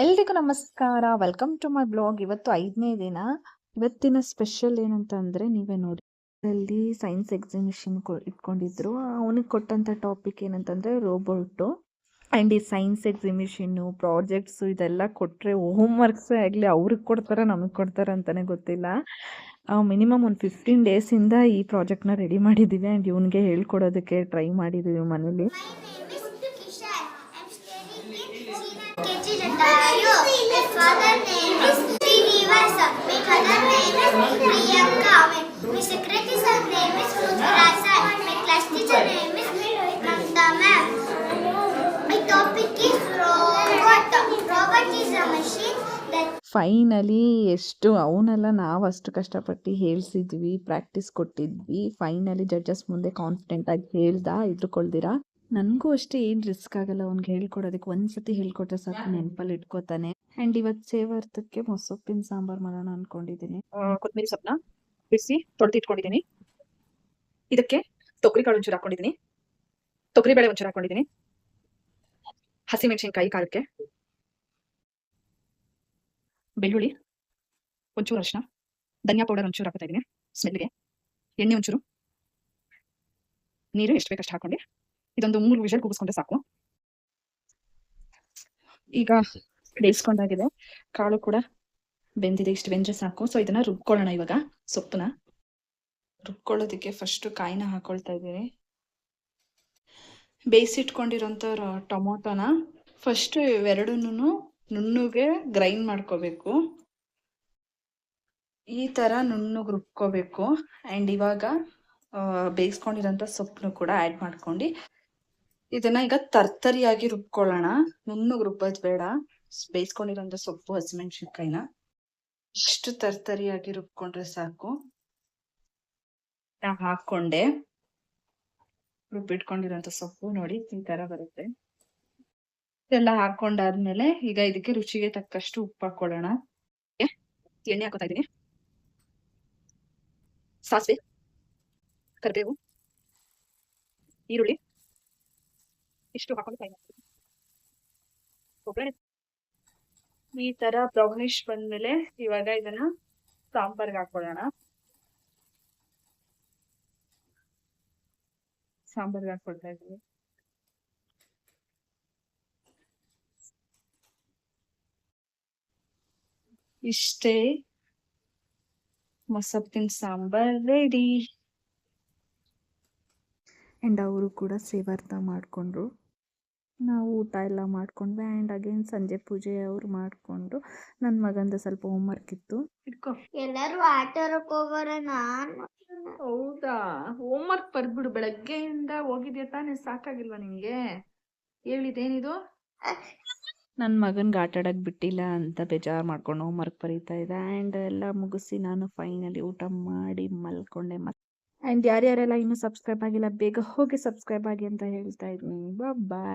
ಎಲ್ರಿಗೂ ನಮಸ್ಕಾರ. Welcome to my blog. ಇವತ್ತು 5ನೇ ದಿನ. ಇವತ್ತಿನ ಸ್ಪೆಷಲ್ ಏನಂತಂದರೆ ನೀವೇ ನೋಡಿ. ಅಲ್ಲಿ ಸೈನ್ಸ್ ಎಕ್ಸಿಬಿಷನ್ ಇಟ್ಕೊಂಡಿದ್ರು. ಅವನಿಗೆ ಕೊಟ್ಟಂಥ ಟಾಪಿಕ್ ಏನಂತಂದರೆ ರೋಬೋಟು. ಆ್ಯಂಡ್ ಈ ಸೈನ್ಸ್ ಎಕ್ಸಿಬಿಷನ್ನು ಪ್ರಾಜೆಕ್ಟ್ಸು ಇದೆಲ್ಲ ಕೊಟ್ಟರೆ ಹೋಮ್ ವರ್ಕ್ಸೇ ಆಗಲಿ ಅವ್ರಿಗೆ ಕೊಡ್ತಾರೆ ನಮಗೆ ಕೊಡ್ತಾರೆ ಅಂತಲೇ ಗೊತ್ತಿಲ್ಲ. ಮಿನಿಮಮ್ ಒಂದು 15 ಡೇಸಿಂದ ಈ ಪ್ರಾಜೆಕ್ಟ್ನ ರೆಡಿ ಮಾಡಿದ್ದೀವಿ. ಆ್ಯಂಡ್ ಇವನಿಗೆ ಹೇಳ್ಕೊಡೋದಕ್ಕೆ ಟ್ರೈ ಮಾಡಿದ್ದೀವಿ ಮನೇಲಿ. ಫೈನಲಿ ಎಷ್ಟು ಅವನ್ನೆಲ್ಲ ನಾವು ಅಷ್ಟು ಕಷ್ಟಪಟ್ಟು ಹೇಳ್ಸಿದ್ವಿ, ಪ್ರಾಕ್ಟೀಸ್ ಕೊಟ್ಟಿದ್ವಿ. ಫೈನಲಿ ಜಡ್ಜಸ್ ಮುಂದೆ ಕಾನ್ಫಿಡೆಂಟಾಗಿ ಹೇಳ್ದ, ಇಟ್ಕೊಳ್ದಿರಾ. ನನಗೂ ಅಷ್ಟೇ ಏನು ರಿಸ್ಕ್ ಆಗಲ್ಲ ಅವ್ನಿಗೆ ಹೇಳ್ಕೊಡೋದಕ್ಕೆ. ಒಂದ್ಸತಿ ಹೇಳ್ಕೊಟ್ರೆ ಸಾಕು ನೆನಪಲ್ಲಿ ಇಟ್ಕೋತಾನೆ. ಆ್ಯಂಡ್ ಇವತ್ತು ಸೇವಾರ್ಥಕ್ಕೆ ಮೊಸೊಪ್ಪಿನ ಸಾಂಬಾರು ಮಾಡೋಣ ಅಂದ್ಕೊಂಡಿದ್ದೀನಿ. ಕೊತ್ತಂಬರಿ ಸೊಪ್ಪನ್ನ ಬಿಡಿಸಿ ತೊಳೆದಿಟ್ಕೊಂಡಿದ್ದೀನಿ. ಇದಕ್ಕೆ ತೊಗರಿ ಕಾಳು ಒಂಚೂರು ಹಾಕೊಂಡಿದ್ದೀನಿ, ತೊಗರಿ ಬೇಳೆ ಒಂಚೂರು ಹಾಕೊಂಡಿದ್ದೀನಿ, ಹಸಿಮೆಣಸಿನಕಾಯಿ ಖಾರಕ್ಕೆ, ಬೆಳ್ಳುಳ್ಳಿ ಒಂಚೂರು ಅರಿಶಿನ, ಧನಿಯಾ ಪೌಡರ್ ಒಂಚೂರು ಹಾಕ್ತಾ ಇದ್ದೀನಿ ಸ್ಮೆಲ್ಗೆ, ಎಣ್ಣೆ ಒಂಚೂರು, ನೀರು ಎಷ್ಟು ಬೇಕಷ್ಟು ಹಾಕೊಂಡು ಇದೊಂದು 3 ವಿಷಲ್ ಕೂಗಿಸ್ಕೊಂಡ್ರೆ ಸಾಕು. ಈಗ ಬೇಯಿಸ್ಕೊಂಡಾಗಿದೆ, ಕಾಳು ಕೂಡ ಬೆಂದಿದೆ. ಇಷ್ಟು ಬೆಂದ್ರೆ ಸಾಕು. ಸೊ ಇದನ್ನ ರುಬ್ಕೊಳ್ಳೋಣ. ಇವಾಗ ಸೊಪ್ಪನ್ನ ರುಬ್ಕೊಳ್ಳೋದಕ್ಕೆ ಫಸ್ಟ್ ಕಾಯಿನ ಹಾಕೊಳ್ತಾ ಇದ್ದೀನಿ. ಬೇಯಿಸಿಟ್ಕೊಂಡಿರೋಂಥ ಟೊಮೊಟೊನ ಫಸ್ಟ್ ಇವೆರಡನ್ನೂ ನುಣ್ಣಗೆ ಗ್ರೈಂಡ್ ಮಾಡ್ಕೋಬೇಕು. ಈ ಥರ ನುಣ್ಣಗೆ ರುಬ್ಕೋಬೇಕು. ಆ್ಯಂಡ್ ಇವಾಗ ಬೇಯಿಸ್ಕೊಂಡಿರೋಂಥ ಸೊಪ್ಪನ್ನು ಕೂಡ ಆ್ಯಡ್ ಮಾಡ್ಕೊಂಡು ಇದನ್ನ ಈಗ ತರ್ತರಿಯಾಗಿ ರುಬ್ಕೊಳ್ಳೋಣ. ನುಣ್ಣಗೆ ರುಬ್ಬೋದು ಬೇಡ. ಬೇಯಿಸ್ಕೊಂಡಿರೋಂಥ ಸೊಪ್ಪು ಹಸಿಮೆಣಸಿನ್ಕಾಯಿನ ಇಷ್ಟು ತರ್ತರಿಯಾಗಿ ರುಬ್ಕೊಂಡ್ರೆ ಸಾಕು. ಹಾಕೊಂಡೆ ರುಬ್ಬಿಟ್ಕೊಂಡಿರೋಂಥ ಸೊಪ್ಪು ನೋಡಿ ಈ ತರ ಬರುತ್ತೆ. ಇದೆಲ್ಲ ಹಾಕೊಂಡಾದ್ಮೇಲೆ ಈಗ ಇದಕ್ಕೆ ರುಚಿಗೆ ತಕ್ಕಷ್ಟು ಉಪ್ಪು ಹಾಕೊಳ್ಳೋಣ. ಎಣ್ಣೆ ಹಾಕೋತಾ ಇದೀನಿ, ಸಾಸಿವೆ, ಕರಿಬೇವು, ಈರುಳ್ಳಿ ಇಷ್ಟು ಹಾಕೊಂಡು ಫ್ರೈ ಮಾಡ್ತೀನಿ. ಒಗ್ಗರಣೆ ಈ ತರ ಬ್ರೌನಿಶ್ ಬಂದ್ಮೇಲೆ ಇವಾಗ ಇದನ್ನ ಸಾಂಬಾರ್ಗೆ ಹಾಕೊಳ್ಳೋಣ. ಸಾಂಬಾರ್ಗೆ ಹಾಕೊಳ್ತಾ ಇದೀವಿ. ಇಷ್ಟೇ, ಮೊಸಪ್ಪಿನ ಸಾಂಬಾರ್ ರೆಡಿ. ಆ್ಯಂಡ್ ಅವರು ಕೂಡ ಸೇವಾರ್ಥ ಮಾಡಿಕೊಂಡ್ರು. ನಾವು ಊಟ ಎಲ್ಲ ಮಾಡ್ಕೊಂಡ್ವಿ. ಆ್ಯಂಡ್ ಅಗೇನ್ ಸಂಜೆ ಪೂಜೆ ಅವ್ರು ಮಾಡಿಕೊಂಡು ನನ್ನ ಮಗಂದು ಸ್ವಲ್ಪ ಹೋಮ್ವರ್ಕ್ ಇತ್ತು. ಎಲ್ಲರೂ ಆಟೋರಕ್ಕೆ ಹೋಗೋರ. ಹೌದಾ, ಹೋಮ್ವರ್ಕ್ ಬರ್ದ್ಬಿಡು. ಬೆಳಗ್ಗೆಯಿಂದ ಹೋಗಿದ್ಯಾ ತಾನೇ, ಸಾಕಾಗಿಲ್ವಾ ನಿಮ್ಗೆ? ಹೇಳಿದೇನಿದು? ನನ್ನ ಮಗನ್ಗೆ ಆಟ ಆಡೋಕ್ಕೆ ಬಿಟ್ಟಿಲ್ಲ ಅಂತ ಬೇಜಾರು ಮಾಡ್ಕೊಂಡು ಹೋಮ್ವರ್ಕ್ ಬರೀತಾ ಇದ್ದ. ಆ್ಯಂಡ್ ಎಲ್ಲ ಮುಗಿಸಿ ನಾನು ಫೈನಲಿ ಊಟ ಮಾಡಿ ಮಲ್ಕೊಂಡೆ. ಆ್ಯಂಡ್ ಯಾರ್ಯಾರೆಲ್ಲ ಇನ್ನೂ ಸಬ್ಸ್ಕ್ರೈಬ್ ಆಗಿಲ್ಲ ಬೇಗ ಹೋಗಿ ಸಬ್ಸ್ಕ್ರೈಬ್ ಆಗಿ ಅಂತ ಹೇಳ್ತಾ ಇದ್ದೀನಿ. ಬಾಯ್.